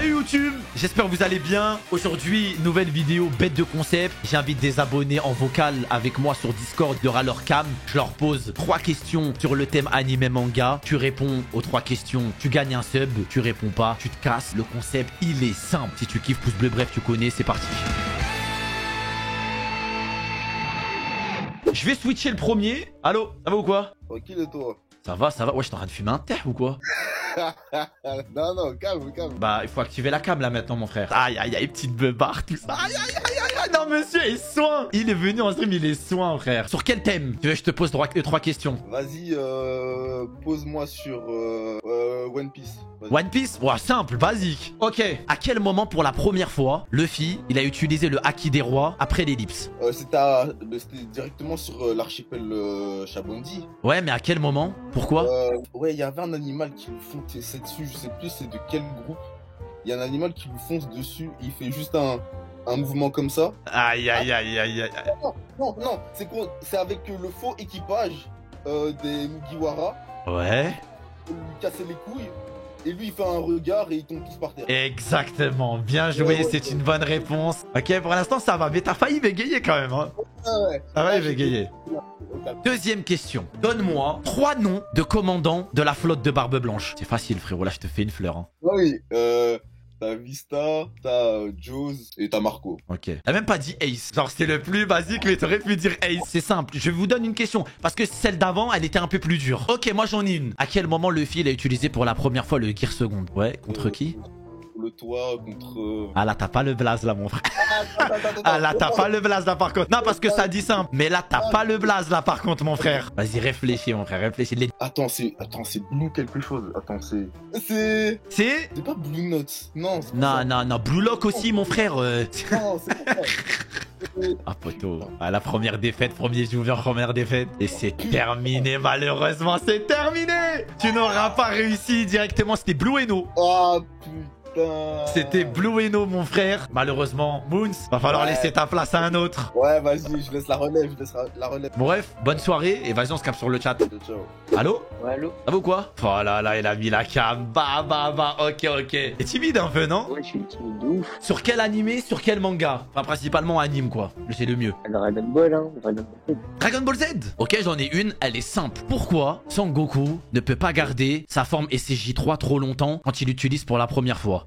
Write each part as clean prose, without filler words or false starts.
Salut YouTube, j'espère que vous allez bien. Aujourd'hui, nouvelle vidéo bête de concept. J'invite des abonnés en vocal avec moi sur Discord. Il y aura leur cam. Je leur pose 3 questions sur le thème anime manga. Tu réponds aux 3 questions, tu gagnes un sub. Tu réponds pas, tu te casses. Le concept, il est simple. Si tu kiffes, pouce bleu, bref, tu connais, c'est parti. Je vais switcher le premier. Allô, ça va ou quoi? Tranquille et toi? Ça va, ça va. Ouais, je suis en train de fumer un terre ou quoi? Non, calme. Bah, il faut activer la cam là maintenant, mon frère. Aïe, aïe, aïe, petite beubare, tout ça. Aïe, aïe, aïe, aïe, non, monsieur, il est soin. Il est venu en stream, il est soin, frère. Sur quel thème? Tu veux que je te pose 3 questions? Vas-y, pose-moi sur One Piece. One Piece? Ouais, simple, basique. Ok. À quel moment, pour la première fois, Luffy, il a utilisé le haki des rois après l'ellipse? C'était directement sur l'archipel Shabondi. Ouais, mais à quel moment? Pourquoi? Ouais, il y avait un animal qui lui fonçait dessus, je sais plus c'est de quel groupe. Il y a un animal qui lui fonce dessus, il fait juste un mouvement comme ça. Aïe, aïe, aïe, aïe, aïe. Non, c'est avec le faux équipage des Mugiwara. Ouais. Il lui cassait les couilles. Et lui, il fait un regard et ils tombent tous par terre. Exactement, bien joué, c'est une bonne réponse. Ok, pour l'instant, ça va, mais t'as failli bégayer quand même. Hein. Ouais. Ça va, bégayer. Deuxième question. Donne-moi 3 noms de commandants de la flotte de Barbe Blanche. C'est facile, frérot, là, je te fais une fleur. Hein. Oui, t'as Vista, t'as Jaws et t'as Marco. Ok. T'as même pas dit Ace. Genre, c'est le plus basique, mais t'aurais pu dire Ace. C'est simple, je vous donne une question. Parce que celle d'avant, elle était un peu plus dure. Ok, moi j'en ai une. À quel moment Luffy il a utilisé pour la première fois le Gear Second? Ouais, contre qui? Le toit, contre... Ah là, t'as pas le blaze là, mon frère. Ah là, t'as pas le blaze là, par contre. Non, parce que ça dit simple. Mais là, t'as pas le blaze là, par contre, mon frère. Vas-y, réfléchis, mon frère, réfléchis. Attends, c'est Blue quelque chose. Attends, c'est pas Blue Note. Non, c'est pas ça. Non. Blue Lock aussi, mon frère. Non, c'est pas ça. Ah, poteau. Ah, la première défaite, premier joueur, première défaite. Et c'est terminé, malheureusement, c'est terminé. Tu n'auras pas réussi directement. C'était Blue Eno. Oh, putain. C'était Blue Eno, mon frère. Malheureusement, Moons, va falloir laisser ta place à un autre. Ouais, vas-y, je laisse la relève, Bref, bonne soirée et vas-y, on se capte sur le chat. Ciao. Allô? Ouais, allô? Ça va ou quoi? Oh là là, il a mis la cam. Bah, ok. T'es timide un peu, non? Ouais, je suis timide de ouf. Sur quel animé, sur quel manga? Enfin, principalement anime, quoi. C'est le mieux. Dragon Ball, hein. Dragon Ball Z. Ok, j'en ai une, elle est simple. Pourquoi Son Goku ne peut pas garder sa forme SCJ3 trop longtemps quand il l'utilise pour la première fois?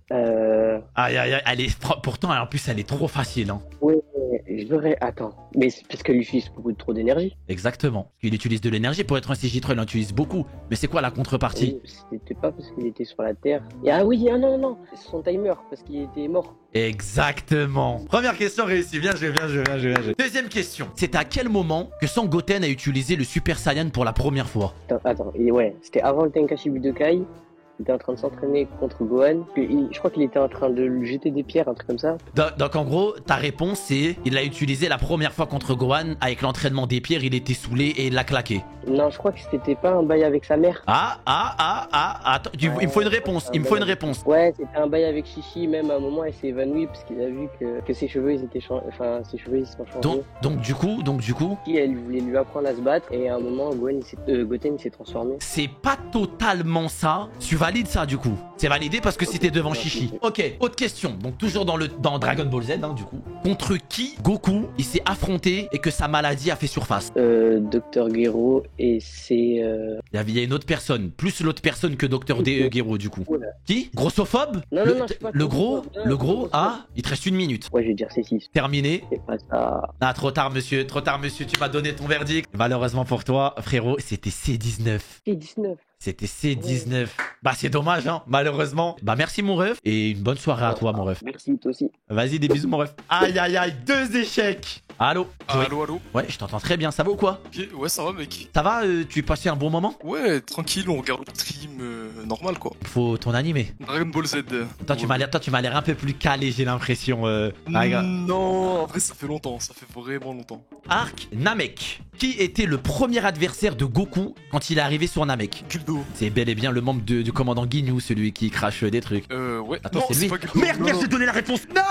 Aïe, elle est... Pourtant, en plus, elle est trop facile, hein. Ouais, je devrais... Attends. Mais c'est parce qu'elle utilise beaucoup trop d'énergie. Exactement. Il utilise de l'énergie pour être un CJ3, il en utilise beaucoup. Mais c'est quoi la contrepartie? C'était pas parce qu'il était sur la Terre. Et ah oui, non. C'est son timer, parce qu'il était mort. Exactement. Première question réussie. Bien joué. Deuxième question. C'est à quel moment que Son Goten a utilisé le Super Saiyan pour la première fois? Attends. Et ouais, c'était avant le Tenkaichi Budokai. Il était en train de s'entraîner contre Gohan. Je crois qu'il était en train de lui jeter des pierres, un truc comme ça. Donc en gros, ta réponse c'est il l'a utilisé la première fois contre Gohan. Avec l'entraînement des pierres, il était saoulé et il l'a claqué. Non, je crois que c'était pas un bail avec sa mère. Attends, il me faut une réponse. Ouais, c'était un bail avec Chichi. Même à un moment, elle s'est évanouie parce qu'il a vu que ses cheveux, ils étaient ses cheveux, ils se sont changés. Donc du coup... Elle voulait lui apprendre à se battre. Et à un moment, Goten, il s'est transformé. C'est pas totalement ça. Tu valides ça du coup. C'est validé parce que c'était devant Chichi. Ok, autre question. Donc toujours dans Dragon Ball Z, hein, du coup. Contre qui Goku, il s'est affronté et que sa maladie a fait surface? Dr Gero et c'est... Il y a une autre personne. Plus l'autre personne que Dr Gero du coup. Voilà. Qui? Grossophobe? Non, c'est pas le gros? Il te reste 1 minute. Ouais, je vais dire c'est 6. Terminé. C'est pas ça. Ah, trop tard, monsieur, tu m'as donné ton verdict. Malheureusement pour toi, frérot, c'était C19. C19. C'était C19. Bah, c'est dommage, hein, malheureusement. Bah, merci, mon ref. Et une bonne soirée à toi, mon ref. Merci, toi aussi. Vas-y, des bisous, mon ref. Aïe, 2 échecs. Allô? Allô. Ouais, je t'entends très bien. Ça va ou quoi? Ouais, ça va, mec. Ça va? Tu passais un bon moment? Ouais, tranquille, on regarde le stream normal, quoi. Faut ton animé. Dragon Ball Z. Toi, tu m'as l'air un peu plus calé, j'ai l'impression. Non, en vrai, ça fait longtemps. Ça fait vraiment longtemps. Arc Namek. Qui était le premier adversaire de Goku quand il est arrivé sur Namek? Guldo. C'est bel et bien le membre du commandant Ginyu, celui qui crache des trucs. Ouais. Attends, non, c'est lui. pas Guldo. Merde, j'ai donné la réponse. Non,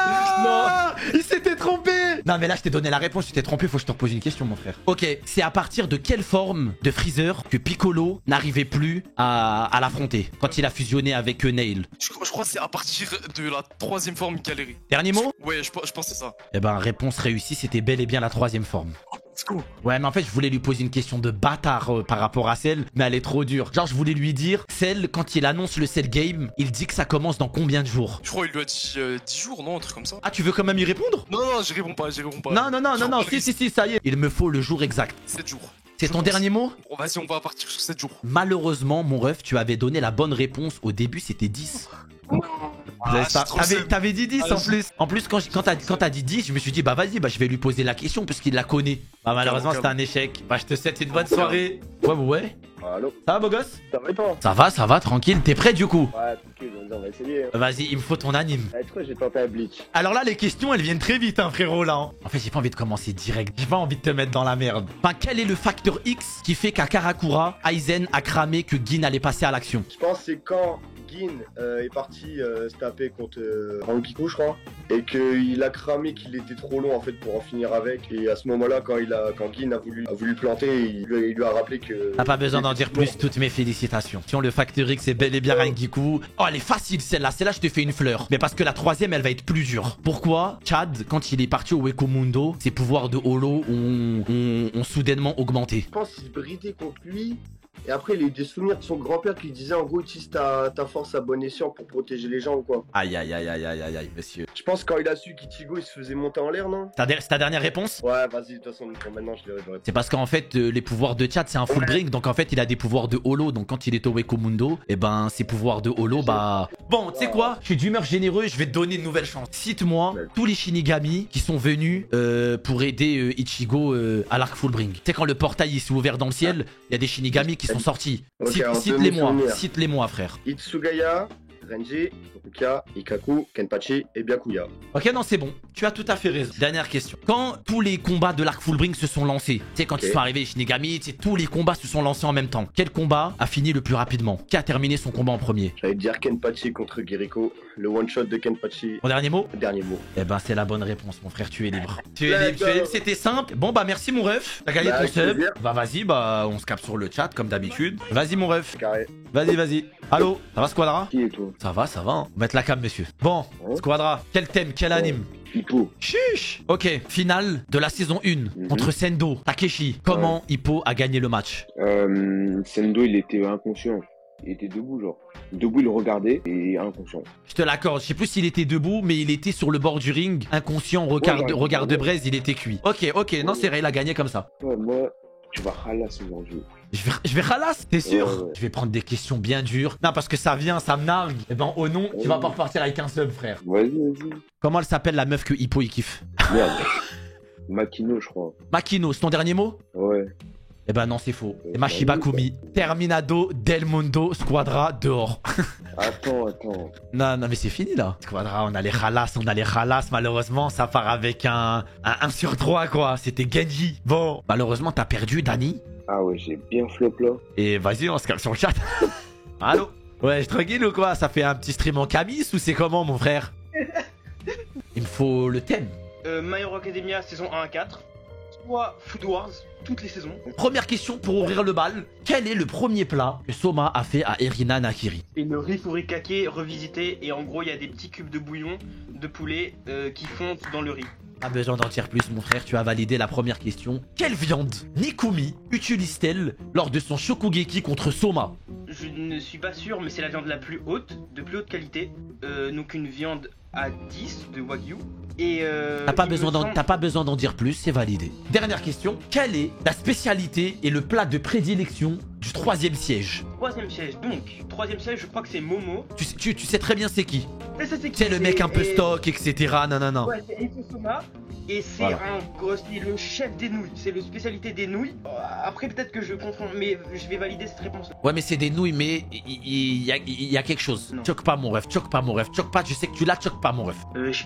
il s'était trompé. Non, mais là, je t'ai donné la réponse, tu t'es trompé, faut que je te repose une question, mon frère. Ok, c'est à partir de quelle forme de Freezer que Piccolo n'arrivait plus à l'affronter quand il a fusionné avec Nail? Je crois que c'est à partir de la troisième forme Galerie. Dernier mot? Ouais, je pense que c'est ça. Eh ben, réponse réussie, c'était bel et bien la troisième forme. Let's go. Ouais, mais en fait, je voulais lui poser une question de bâtard par rapport à Cell, mais elle est trop dure. Genre, je voulais lui dire, Cell, quand il annonce le Cell Game, il dit que ça commence dans combien de jours? Je crois qu'il lui a dit 10 jours, non? Un truc comme ça. Ah, tu veux quand même y répondre? Non, non, j'y réponds pas. Non, si, ça y est. Il me faut le jour exact. 7 jours. C'est ton dernier mot? Bon, vas-y, on va partir sur 7 jours. Malheureusement, mon ref, tu avais donné la bonne réponse. Au début, c'était 10. T'avais dit 10 en plus. En plus, quand t'as dit 10, je me suis dit, bah vas-y, bah je vais lui poser la question parce qu'il la connaît. Bah malheureusement, c'était un échec. Bah je te souhaite une bonne soirée. Ouais. Allô? Ça va, beau gosse? Ça va et toi? Ça va, tranquille. T'es prêt du coup? Ouais, tranquille, on va essayer. Vas-y, il me faut ton anime. Allez, toi, j'ai tenté un Bleach. Alors là, les questions, elles viennent très vite, hein, frérot, là. En fait, j'ai pas envie de commencer direct. J'ai pas envie de te mettre dans la merde. Enfin, quel est le facteur X qui fait qu'à Karakura, Aizen a cramé que Gin allait passer à l'action? Je pense que c'est quand Gin est parti se taper contre Rangiku, je crois, et qu'il a cramé qu'il était trop long en fait pour en finir avec. Et à ce moment-là, quand Gin a voulu planter, il lui a rappelé que. T'as pas besoin d'en dire plus, toutes mes félicitations. Si on le facteur X, c'est bel et bien Rangiku. Oh, elle est facile celle-là, je te fais une fleur. Mais parce que la troisième, elle va être plus dure. Pourquoi Chad, quand il est parti au Wekomundo, ses pouvoirs de holo ont soudainement augmenté? Je pense qu'il se bridait contre lui. Et après, il a eu des souvenirs de son grand-père qui disait en gros, utilise ta force à bon escient pour protéger les gens ou quoi. Aïe, monsieur. Je pense quand il a su qu'Ichigo il se faisait monter en l'air, non? C'est ta dernière réponse? Ouais, vas-y, de toute façon, maintenant je l'ai. C'est parce qu'en fait, les pouvoirs de Chad, c'est un full bring. Donc en fait, il a des pouvoirs de holo. Donc quand il est au Wekomundo, et ben, ses pouvoirs de holo, bah. Bon, tu sais quoi? Je suis d'humeur généreuse, je vais te donner une nouvelle chance. Cite-moi tous les Shinigami qui sont venus pour aider Ichigo à l'arc full bring. Tu sais, quand le portail il s'est ouvert dans le ciel, il y a des Shinigami qui sont sortis. Ok, Cite-les-moi, frère. Itsugaya, Renji, Rukia, Ikaku, Kenpachi et Byakuya. Ok, non, c'est bon. Tu as tout à fait raison. Dernière question. Quand tous les combats de l'arc full bring se sont lancés, tu sais, quand ils sont arrivés les Shinigami, tu sais, tous les combats se sont lancés en même temps. Quel combat a fini le plus rapidement? Qui a terminé son combat en premier? J'allais dire Kenpachi contre Giriko. Le one-shot de Kenpachi. Mon dernier mot? Dernier mot. Eh ben, c'est la bonne réponse, mon frère. Tu es libre. Tu es libre. C'était simple. Bon, bah, merci, mon ref. T'as gagné ton sub. Bah, vas-y, bah, on se capte sur le chat, comme d'habitude. Vas-y, mon ref. Carré. Vas-y. Allô? Ça va, Squadra? Qui est toi? Ça va, hein. On va mettre la cam, monsieur. Bon, Squadra, quel thème, quel anime? Hippo. Chuch. Ok, finale de la saison 1 contre Sendo, Takeshi. Comment Hippo a gagné le match? Sendo, il était inconscient. Il était debout, genre. Debout, il regardait et inconscient. Je te l'accorde. Je sais plus s'il était debout, mais il était sur le bord du ring. Inconscient, regard de braise, il était cuit. Ok. Non, c'est vrai, il a gagné comme ça. Ouais, moi, tu vas ralasse aujourd'hui. Je vais ralasse, t'es sûr? Ouais. Je vais prendre des questions bien dures. Non, parce que ça me nargue. Et ben, au nom, tu vas pas repartir avec un sub, frère. Vas-y. Comment elle s'appelle la meuf que Hippo il kiffe? Merde. Makino, je crois. Makino, c'est ton dernier mot? Ouais. Eh ben non, c'est faux. C'est Mashiba Kumi. Terminado del Mundo Squadra dehors. Attends. Non, mais c'est fini là. Squadra, on a les Khalas. Malheureusement, ça part avec un 1 sur 3, quoi. C'était Genji. Bon, malheureusement, t'as perdu, Dani. Ah ouais, j'ai bien flop là. Et vas-y, on se calme sur le chat. Allô? Ouais, je tranquille ou quoi? Ça fait un petit stream en camis ou c'est comment, mon frère? Il me faut le thème. My Hero Academia saison 1 à 4. Soit Food Wars, toutes les saisons. Première question pour ouvrir le bal. Quel est le premier plat que Soma a fait à Erina Nakiri? Et le riz furikake revisité. Et en gros, il y a des petits cubes de bouillon de poulet qui fondent dans le riz. Pas besoin d'en dire plus, mon frère, tu as validé la première question. Quelle viande Nikumi utilise-t-elle lors de son Shokugeki contre Soma? Je ne suis pas sûr, mais c'est la viande la plus haute, de plus haute qualité. Donc une viande à 10 de Wagyu. Et t'as pas besoin d'en dire plus, c'est validé. Dernière question. Quelle est la spécialité et le plat de prédilection du 3e siège? 3e siège, donc 3e siège, je crois que c'est Momo. Tu sais très bien c'est qui? C'est le mec un peu stock, etc. Non. Ouais, c'est Eito Soma. Et c'est c'est le chef des nouilles. C'est le spécialité des nouilles. Après, peut-être que je confonds, mais je vais valider cette réponse. Ouais, mais c'est des nouilles, mais il y a quelque chose. Choque pas mon ref. Choque pas, je sais que tu l'as, choque pas mon ref.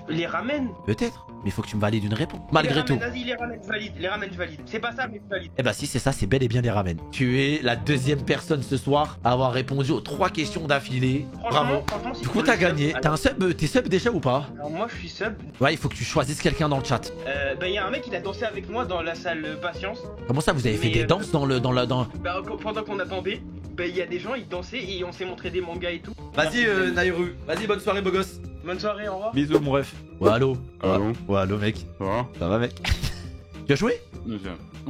Les ramen. Peut-être, mais il faut que tu me valides une réponse. Malgré tout. Vas-y, les ramen, je valide. C'est pas ça, mais je valide. Eh bah, si c'est ça, c'est bel et bien les ramen. Tu es la 2e personne ce soir à avoir répondu aux 3 questions d'affilée. Bravo. Franchement, du coup, t'as gagné. T'es sub déjà ou pas? Alors, moi, je suis sub. Ouais, il faut que tu choisisses quelqu'un dans le chat. raconte. Bah, y a un mec, il a dansé avec moi dans la salle patience. Comment ça, vous avez fait Mais, des danses dans le... Bah, pendant qu'on attendait, bah, y a des gens, ils dansaient et on s'est montré des mangas et tout. Vas-y, Nairu. Vas-y, bonne soirée, beau gosse. Bonne soirée, au revoir. Bisous, mon ref. Ouais, allô. Allô. Ouais, allô, mec. Ça va? Ça va, mec? Tu as joué?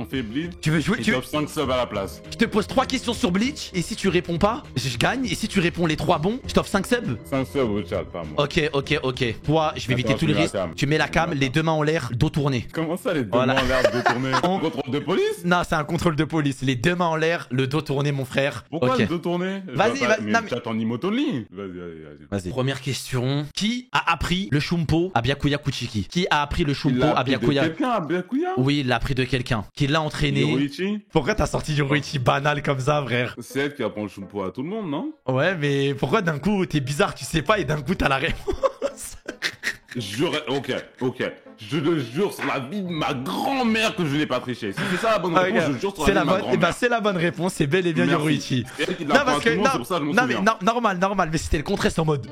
On fait Bleach. Tu veux jouer? Et top 5 subs à la place. Je te pose 3 questions sur Bleach, et si tu réponds pas, je gagne, et si tu réponds les 3 bons, je t'offre 5 subs. 5 subs au chat, pas moi. Ok. Toi, je vais éviter Attends, tous les je mets la risques. cam. Tu mets la cam, les deux mains en l'air, dos tourné. Comment ça, les deux Voilà. mains en l'air de tourner? On- Contrôle de police? Non, c'est un contrôle de police. Les deux mains en l'air, le dos tourné, mon frère. Pourquoi Ok. le deux tourné? Vas-y, vas-y, Mais non, mais- chat en emote only. Vas-y. Vas-y. Première question. Qui a appris le shumpo à Byakuya Kuchiki? Qui a appris le Il shumpo l'a à appris de Byakuya? quelqu'un à Byakuya? Oui, il l'a appris de quelqu'un. Qui l'a entraîné. Yoruichi? Pourquoi t'as sorti Yoruichi banal comme ça, frère? C'est elle qui apprend le shumpo à tout le monde, non? Ouais, mais pourquoi d'un coup t'es bizarre, tu sais pas, et d'un coup t'as la réponse? Ok. Je le jure sur la vie de ma grand-mère que je n'ai pas triché. Si c'est ça la bonne réponse, je jure sur C'est la la vie de ma bonne, eh ben, grand-mère. c'est la bonne réponse, c'est bel et bien Merci. Yoruichi. C'est elle qui Non, l'apprend à parce tout que, le monde, c'est pour ça que je m'en non, mais, souviens. normal, mais c'était le contraire, c'est en mode,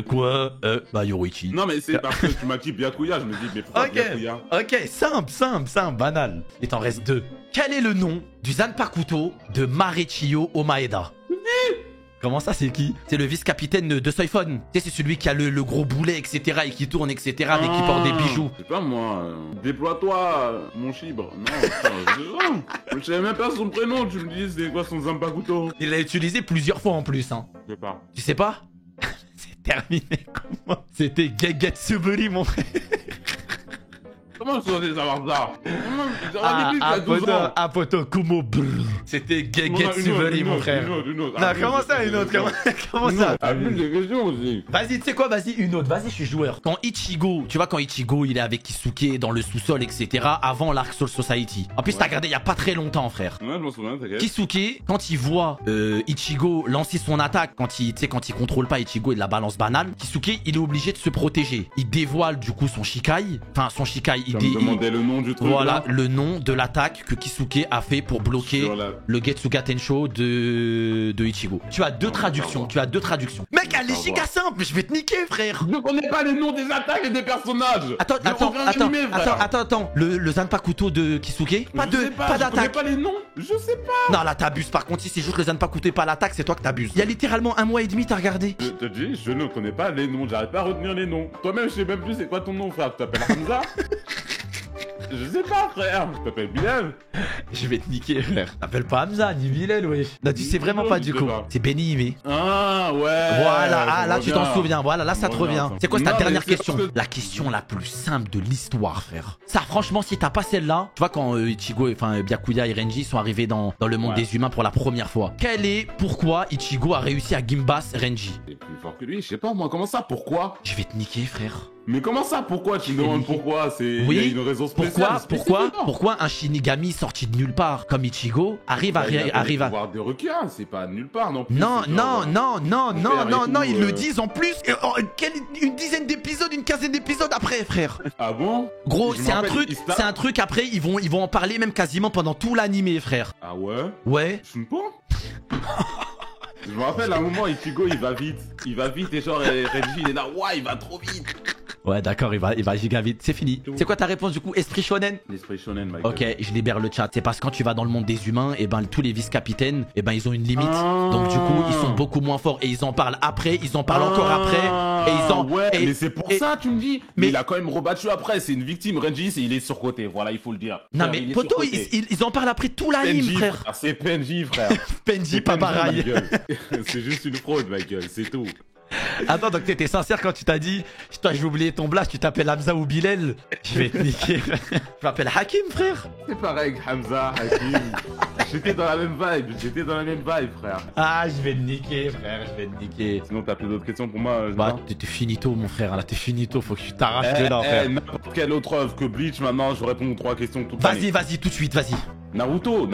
quoi? Bah, Yoruichi. Non, mais c'est parce que tu m'as dit Byakuya, je me dis, mais pourquoi Ok. Byakuya? Ok, simple, banal. Il t'en reste 2. Quel est le nom du Zanpakuto de Marechiyo Omaeda? Comment ça, c'est qui? C'est le vice-capitaine de Soifon. Tu sais, c'est celui qui a le gros boulet, etc. et qui tourne, etc. mais qui porte des bijoux. Je sais pas moi, déploie-toi, mon chibre. Non, je savais même pas son prénom, tu me dis c'est quoi son Zanpakuto? Il l'a utilisé plusieurs fois en plus, hein. Je sais pas. Tu sais pas? C'est terminé, comment? C'était Gegetsuburi, mon frère. Comment je suis savoir ça? J'aurais dit plus qu'il y a 12 ans. Apoto, Kumo, brrr. C'était Gegetsuburi, mon frère. Une autre. Non, comment ça, une autre? Comment ça? Ah, plus des questions aussi. Vas-y, tu sais quoi, vas-y, une autre, vas-y, je suis joueur. Quand Ichigo, tu vois, quand Ichigo, il est avec Kisuke dans le sous-sol, etc., avant l'Arc Soul Society. En plus, t'as regardé il y a pas très longtemps, frère. Ouais, je m'en souviens, t'inquiète. Kisuke, quand il voit Ichigo lancer son attaque, quand il contrôle pas Ichigo et de la balance banale, Kisuke, il est obligé de se protéger. Il dévoile, du coup, son Shikai. Enfin, son Shikai, Tu me demandais le nom du truc. voilà, là le nom de l'attaque que Kisuke a fait pour bloquer Sur la- le Getsuga Tensho de Ichigo. Tu as deux traductions, Mec, elle est giga simple, je vais te niquer, frère. Je connais pas les noms des attaques et des personnages. Attends, J'ai aucun animé, frère. attends. Le Zanpakuto de Kisuke, pas Je sais pas, je connais d'attaque. pas les noms. Je sais pas. Non, là, t'abuses. Par contre, si c'est juste le Zanpakuto et pas l'attaque, c'est toi que t'abuses. Il y a littéralement 1 mois et demi, t'as regardé. Je te dis, je ne connais pas les noms, j'arrive pas à retenir les noms. Toi-même, je sais même plus c'est quoi ton nom, frère. Tu t'appelles Hamza? Je sais pas, frère. Tu t'appelles Bilal? Je vais te niquer, frère. T'appelles pas Hamza, ni Bilal, wesh. Non, tu sais vraiment Non, pas je du sais coup. pas. C'est Benny Hime. Ah, ouais. Voilà, je là vois tu t'en bien. souviens. Voilà, là ça te Je vois revient. bien, ça. C'est quoi ta Non, dernière mais c'est question? parce que- La question la plus simple de l'histoire, frère. Ça, franchement, si t'as pas celle-là, tu vois, quand Ichigo, enfin Byakuya et Renji sont arrivés dans le monde Ouais. des humains pour la première fois, pourquoi Ichigo a réussi à Gimbas Renji? T'es plus fort que lui, je sais pas moi, comment ça, pourquoi? Je vais te niquer, frère. Mais comment ça, pourquoi? Tu me demandes pourquoi? C'est Oui. il y a une raison spéciale. Pourquoi un Shinigami sorti de nulle part comme Ichigo arrive à Il arrive à pouvoir des requins, c'est pas nulle part non plus. non, c'est non, genre, non, non, non, faire et non, non, tout, ils le disent en plus. Une dizaine d'épisodes, une quinzaine d'épisodes après, frère. Ah bon? Gros, Je me c'est un rappelle, truc, il se tape. c'est un truc après, ils vont en parler même quasiment pendant tout l'animé, frère. Ah ouais? Ouais. Je fume pas? Je me rappelle à un moment, Ichigo il va vite et genre Renji il est là, ouais il va trop vite. Ouais, d'accord, il va giga vite. C'est fini. C'est quoi ta réponse du coup? Esprit shonen? L'esprit shonen, mec. Ok, je libère le chat. C'est parce que quand tu vas dans le monde des humains, et ben tous les vice-capitaines, et ben ils ont une limite. Donc du coup, ils sont beaucoup moins forts et ils en parlent après, ils en parlent encore après et ils en Ouais, et- mais c'est pour et- ça tu me dis. mais- Mais il a quand même rebattu après, c'est une victime. Renji, il est surcoté, voilà, il faut le dire. Non Frère, mais il est poto, surcoté. ils en parlent après tout l'anime, PNJ, frère. C'est PNJ, frère. Penji, pas PNJ, ma pareil. gueule. C'est juste une fraude, ma gueule, c'est tout. Attends, donc t'étais sincère quand tu t'as dit, toi j'ai oublié ton blast, tu t'appelles Hamza ou Bilal. Je vais te niquer. Je m'appelle Hakim, frère. C'est pareil, Hamza, Hakim. J'étais dans la même vibe, frère. Ah, je vais te niquer, frère, je vais te niquer. Sinon, t'as plus d'autres questions pour moi? Bah, t'es finito, mon frère, là, t'es finito, faut que tu t'arraches de là, frère. N'importe quelle autre œuvre que Bleach, maintenant, je réponds aux 3 questions toute l'année. Vas-y, tout de suite, vas-y. Naruto.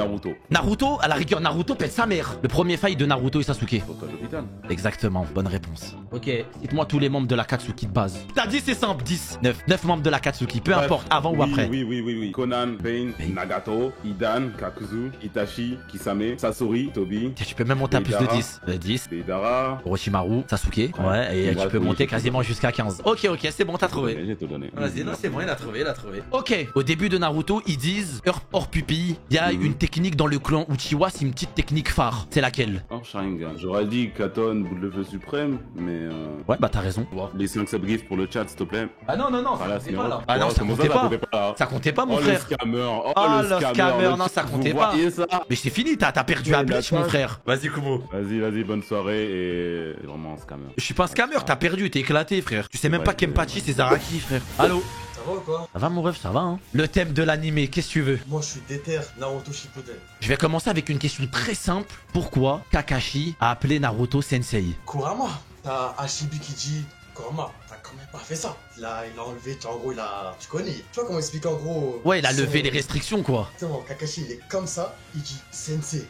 Naruto, à la rigueur, Naruto pète sa mère. Le premier fight de Naruto et Sasuke. Faut à l'hôpital. Exactement, bonne réponse. Ok, dites-moi tous les membres de l'Akatsuki de base. T'as dit c'est simple, 10, 9. 9 membres de l'Akatsuki, peu Bref, importe, avant ou après. Oui. Conan, Pain, Nagato, Hidan, Kakuzu, Itachi, Kisame, Sasori, Tobi, Tu peux même monter à plus de 10. 10. Deidara. Orochimaru, Sasuke. Ouais, et tu peux monter quasiment jusqu'à 15. Ok, c'est bon, t'as trouvé. J'ai tout donné. Vas-y, non, c'est bon, il a trouvé. Ok, au début de Naruto, ils disent hors pupille, il y a une technique dans le clan Uchiwa, c'est une petite technique phare. C'est laquelle? Oh, Sharingan. J'aurais dit Katon, boule de feu suprême, mais Ouais, bah t'as raison. les 5 subgifs pour le chat, s'il te plaît. Ah non, Voilà, ça comptait c'est pas bon. là. Ah non, ça Comment comptait pas. là Ça comptait pas, mon Oh, frère. le scammer. Oh, le scammer. Non, ça comptait Vous pas. voyez ça? Mais c'est fini, t'as perdu à Bleach, mon frère. Vas-y, Kumo. Vas-y, bonne soirée et c'est vraiment un scammer. Je suis pas un scammer, t'as perdu, t'es éclaté, frère. Tu sais même Ouais, pas Kenpachi, c'est Zaraki, frère. Allô? Ça va ou quoi? Ça va, mon ref, ça va, hein? Le thème de l'animé, qu'est-ce que tu veux? Moi je suis déter Naruto Shippuden. Je vais commencer avec une question très simple. Pourquoi Kakashi a appelé Naruto Sensei? Kurama, t'as Hashibi qui dit Kurama, t'as quand même pas fait ça. Il a enlevé, en gros, tu connais. Tu vois comment expliquer en gros. Ouais, il a levé les restrictions, quoi. Exactement, Kakashi il est comme ça, il dit Sensei.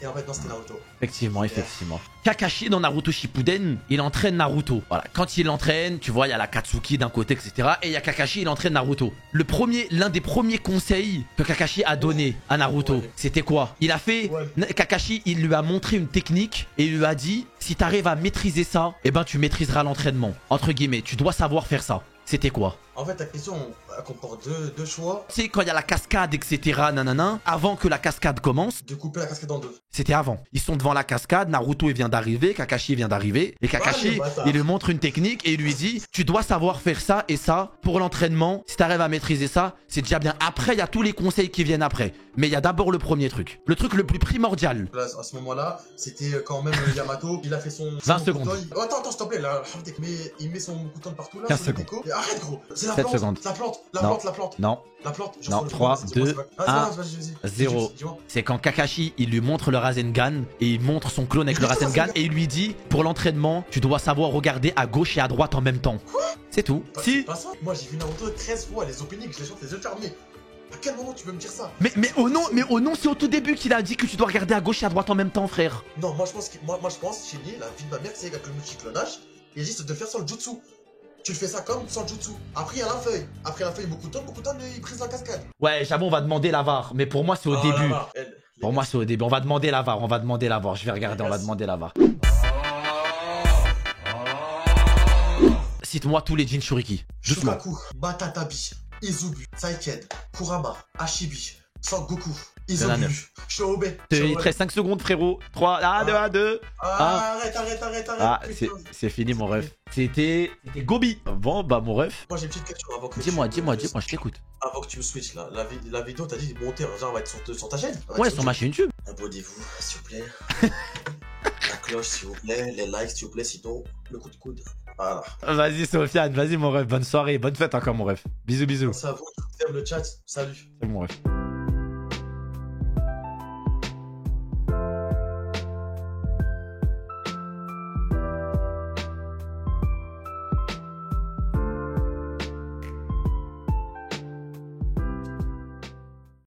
Et en fait, non, c'était Naruto. Effectivement. Kakashi dans Naruto Shippuden, il entraîne Naruto. Voilà, quand il l'entraîne, tu vois, il y a la Katsuki d'un côté, etc. Et il y a Kakashi, il entraîne Naruto. L'un des premiers conseils que Kakashi a donné à Naruto, c'était quoi? Il a fait, Kakashi, il lui a montré une technique et il lui a dit, si t'arrives à maîtriser ça, eh ben tu maîtriseras l'entraînement. Entre guillemets, tu dois savoir faire ça. C'était quoi? En fait, ta question comporte deux choix. Tu sais, quand il y a la cascade, etc., nanana, avant que la cascade commence, De couper la cascade en deux. c'était avant. Ils sont devant la cascade, Naruto il vient d'arriver, Kakashi vient d'arriver, et Kakashi il lui montre une technique et il lui dit tu dois savoir faire ça et ça pour l'entraînement. Si t'arrives à maîtriser ça, c'est déjà bien. Après, il y a tous les conseils qui viennent après. Mais il y a d'abord le premier truc. Le truc le plus primordial. Là, à ce moment-là, c'était quand même Yamato, il a fait son 20 secondes. Attends, s'il te plaît, là, il met son couteau partout là. 15 sur le secondes. déco. Et arrête, gros. C'est la 7 plante. secondes. La plante. Non, La plante. Je non, sens le 3, fond, 2, c'est pas- 1, vas-y. 0. Dis-moi. C'est quand Kakashi, il lui montre le Rasengan et il montre son clone avec le Rasengan et il lui dit pour l'entraînement, tu dois savoir regarder à gauche et à droite en même temps. C'est tout. C'est Si. pas ça. Moi, j'ai vu Naruto 13 fois, les openings, je les chante les yeux fermés. À quel moment tu peux me dire ça? Mais au nom, c'est au tout début qu'il a dit que tu dois regarder à gauche et à droite en même temps, frère. Non, moi je pense, Shinji, la vie de ma mère, c'est avec le multiclonage, il dit de faire sans le jutsu. Tu le fais ça comme sans le jutsu. Après, il y a la feuille. Après la feuille, beaucoup de temps, il brise la cascade. Ouais, j'avoue, on va demander la VAR. Mais pour moi, c'est au début. Pour moi, c'est au début. On va demander la VAR. Je vais regarder, on va demander la VAR. Cite-moi tous les Jinchuriki. Doucement. Shukaku, Matatabi, Izubu, Saiken, Kurama, Hashibi, Sangoku, Izubu, Shobe. Il te reste 5 secondes, frérot. 3, 1, 2, 1. Arrête. Ah, c'est fini, mon ref. C'était Gobi. Bon, bah, mon ref. Moi, j'ai une petite question avant que Dis-moi, je t'écoute. Avant que tu me switches là, la vidéo, t'as dit monter, genre, on va être sur ta chaîne. Ouais, sur ma chaîne YouTube. Abonnez-vous, s'il vous plaît. La cloche, s'il vous plaît. Les likes, s'il vous plaît. Sinon, le coup de coude. Voilà. Vas-y, Sofiane, vas-y, mon ref. Bonne soirée, bonne fête encore, mon ref. Bisous. Ça vous, j'aime le chat. Salut. C'est mon ref.